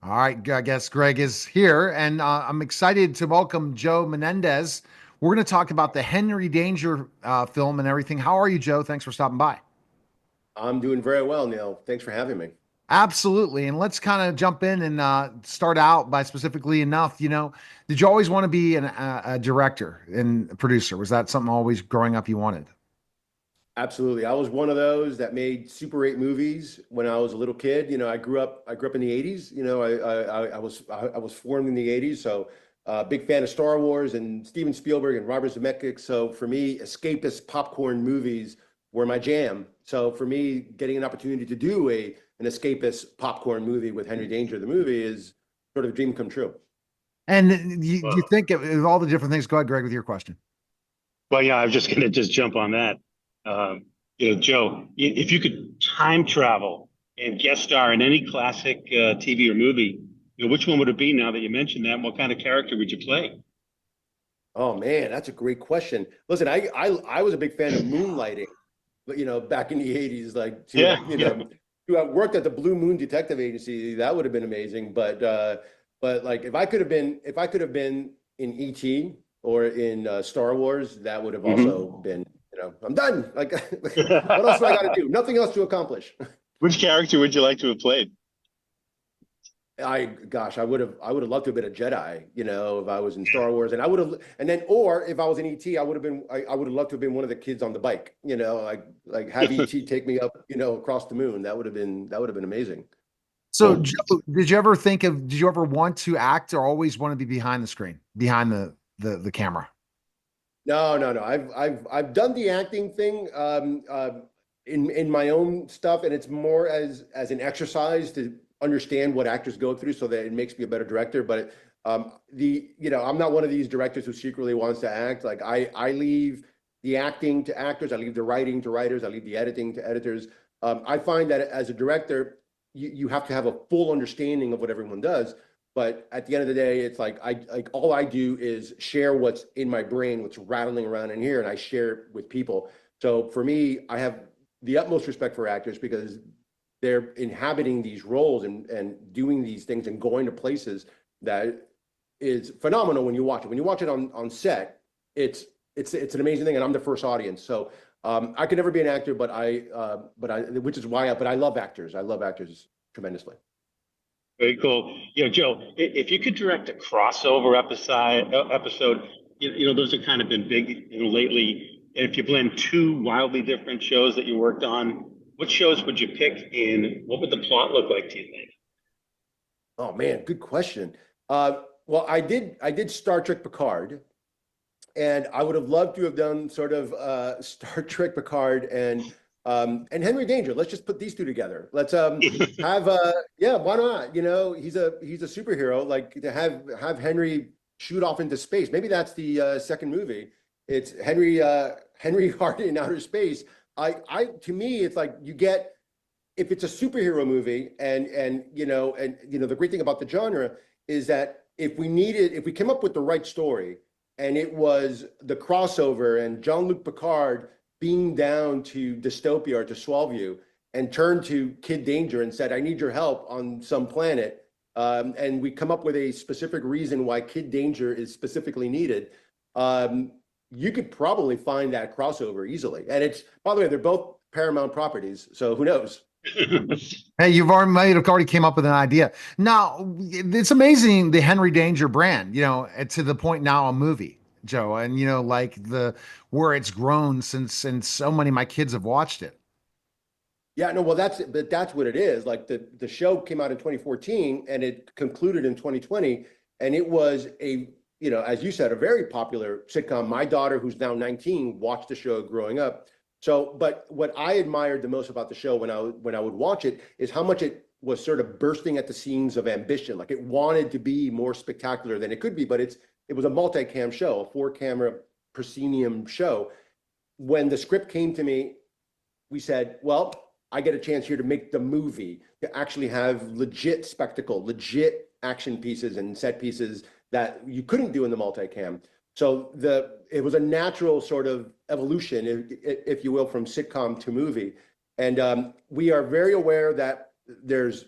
All right, I guess Greg is here, and I'm excited to welcome Joe Menendez. We're going to talk about the Henry Danger film and everything. How are you, Joe? Thanks for stopping by. I'm doing very well, Neil. Thanks for having me. Absolutely. And let's kind of jump in and start out by specifically enough. Did you always want to be a director and a producer? Was that something always growing up you wanted? Absolutely. I was one of those that made Super 8 movies when I was a little kid. I grew up in the 80s. I was formed in the 80s. So big fan of Star Wars and Steven Spielberg and Robert Zemeckis. So for me, escapist popcorn movies were my jam. So for me, getting an opportunity to do an escapist popcorn movie with Henry Danger, the movie, is sort of a dream come true. And you Well, think of all the different things? Go ahead, Greg, with your question. well, yeah, I was just going to just jump on that. Um, Joe, if you could time travel and guest star in any classic TV or movie, which one would it be now that you mentioned that? What kind of character would you play? Oh man, that's a great question. Listen, I was a big fan of moonlighting, but back in the 80s, like Yeah, yeah. to have worked at the Blue Moon Detective Agency, that would have been amazing. But like if I could have been in ET or in Star Wars, that would have also Hmm. been, I'm done. Like what else do I got to do? Nothing else to accomplish. Which character would you like to have played? I would have loved to have been a Jedi, if I was in Star Wars, and I would have, and then, or if I was in ET, I would have loved to have been one of the kids on the bike, like have ET take me up, across the moon. That would have been amazing. So, Joe, did you ever want to act or always want to be behind the screen, behind the camera? No, no, no. I've done the acting thing in my own stuff, and it's more as an exercise to understand what actors go through, so that it makes me a better director. But I'm not one of these directors who secretly wants to act. Like I leave the acting to actors, I leave the writing to writers, I leave the editing to editors. I find that as a director, you have to have a full understanding of what everyone does. But at the end of the day, it's like all I do is share what's in my brain, what's rattling around in here, and I share it with people. So for me, I have the utmost respect for actors because they're inhabiting these roles and doing these things and going to places that is phenomenal when you watch it. When you watch it on set, it's an amazing thing, and I'm the first audience. So I could never be an actor, which is why but I love actors. I love actors tremendously. Very cool. Joe, if you could direct a crossover episode, those have kind of been big, lately. And if you blend two wildly different shows that you worked on, what shows would you pick and what would the plot look like, do you think? Oh man, good question. Well, I did Star Trek Picard, and I would have loved to have done sort of Star Trek Picard and Henry Danger. Let's just put these two together. Let's have yeah, why not? He's a superhero. Like to have Henry shoot off into space. Maybe that's the second movie. It's Henry Hart in outer space. I to me, it's like you get if it's a superhero movie, and the great thing about the genre is that if we came up with the right story, and it was the crossover and Jean-Luc Picard being down to dystopia or to Swellview and turned to Kid Danger and said, I need your help on some planet. And we come up with a specific reason why Kid Danger is specifically needed. You could probably find that crossover easily. And by the way, they're both Paramount properties. So who knows? Hey, you've already came up with an idea. Now, it's amazing the Henry Danger brand, to the point now a movie, Joe, and like the where it's grown since and so many of my kids have watched it. Yeah, no, well, that's what it is. Like the show came out in 2014 and it concluded in 2020, and it was as you said, a very popular sitcom. My daughter, who's now 19, watched the show growing up. So, but what I admired the most about the show when I would watch it is how much it was sort of bursting at the seams of ambition. Like it wanted to be more spectacular than it could be, but it was a multicam show, a four-camera proscenium show. When the script came to me, we said, well, I get a chance here to make the movie, to actually have legit spectacle, legit action pieces and set pieces that you couldn't do in the multicam. So it was a natural sort of evolution, if you will, from sitcom to movie. And we are very aware that there's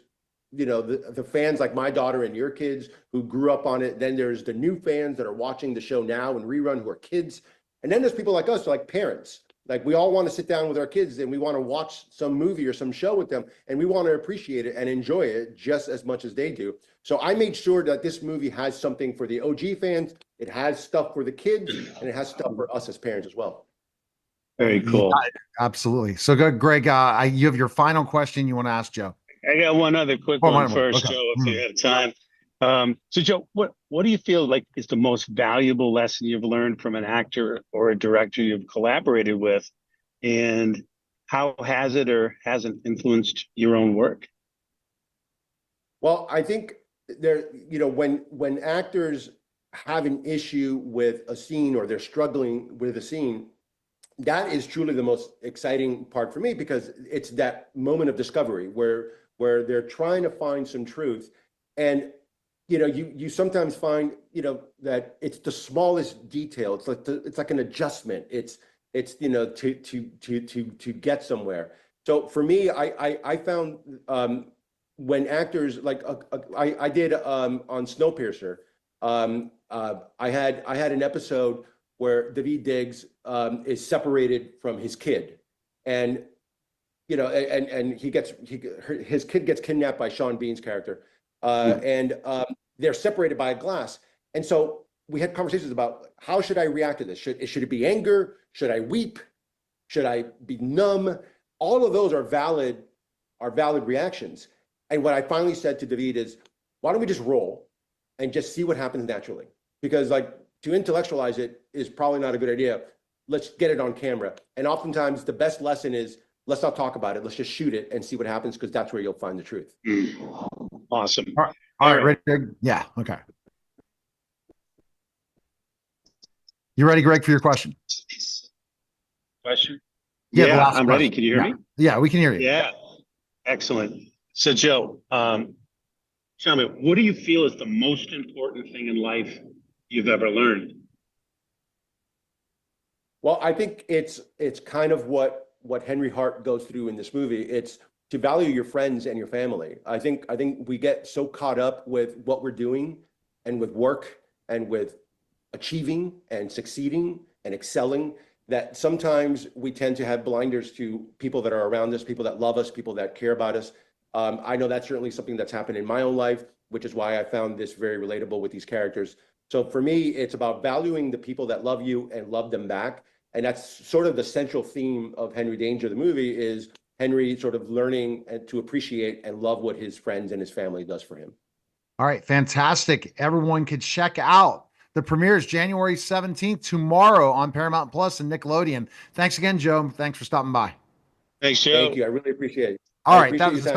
the fans like my daughter and your kids who grew up on it. Then there's the new fans that are watching the show now and rerun who are kids. And then there's people like us, like parents. Like we all want to sit down with our kids and we want to watch some movie or some show with them, and we want to appreciate it and enjoy it just as much as they do. So I made sure that this movie has something for the OG fans, it has stuff for the kids, and it has stuff for us as parents as well. Very cool. Yeah, absolutely. So good, Greg. You have your final question you want to ask Joe? I got one other quick one first, okay. Joe, if you have time. So Joe, what do you feel like is the most valuable lesson you've learned from an actor or a director you've collaborated with, and how has it or hasn't influenced your own work? Well, I think when actors have an issue with a scene or they're struggling with a scene, that is truly the most exciting part for me, because it's that moment of discovery where they're trying to find some truth. And you sometimes find that it's the smallest detail. It's like an adjustment. It's to get somewhere. So for me, I found when actors like I did on Snowpiercer, I had an episode where Daveed Diggs is separated from his kid, and his kid gets kidnapped by Sean Bean's character, and they're separated by a glass. And so we had conversations about how should I react to this? Should it be anger? Should I weep? Should I be numb? All of those are valid reactions. And what I finally said to Daveed is, why don't we just roll and just see what happens naturally? Because to intellectualize it is probably not a good idea. Let's get it on camera. And oftentimes the best lesson is, let's not talk about it. Let's just shoot it and see what happens, because that's where you'll find the truth. Awesome. All right, ready, Greg? Yeah, okay. You ready, Greg, for your question? Question? Yeah, I'm ready. Can you hear me? Yeah, we can hear you. Yeah, excellent. So Joe, tell me, what do you feel is the most important thing in life you've ever learned? Well, I think it's kind of what Henry Hart goes through in this movie. It's to value your friends and your family. I think we get so caught up with what we're doing and with work and with achieving and succeeding and excelling that sometimes we tend to have blinders to people that are around us, people that love us, people that care about us. I know that's certainly something that's happened in my own life, which is why I found this very relatable with these characters. So for me, it's about valuing the people that love you and love them back. And that's sort of the central theme of Henry Danger, the movie, is Henry sort of learning to appreciate and love what his friends and his family does for him. All right, fantastic. Everyone could check out the premiere is January 17th, tomorrow on Paramount Plus and Nickelodeon. Thanks again, Joe. Thanks for stopping by. Thanks, Joe. Thank you. I really appreciate it. All right, that was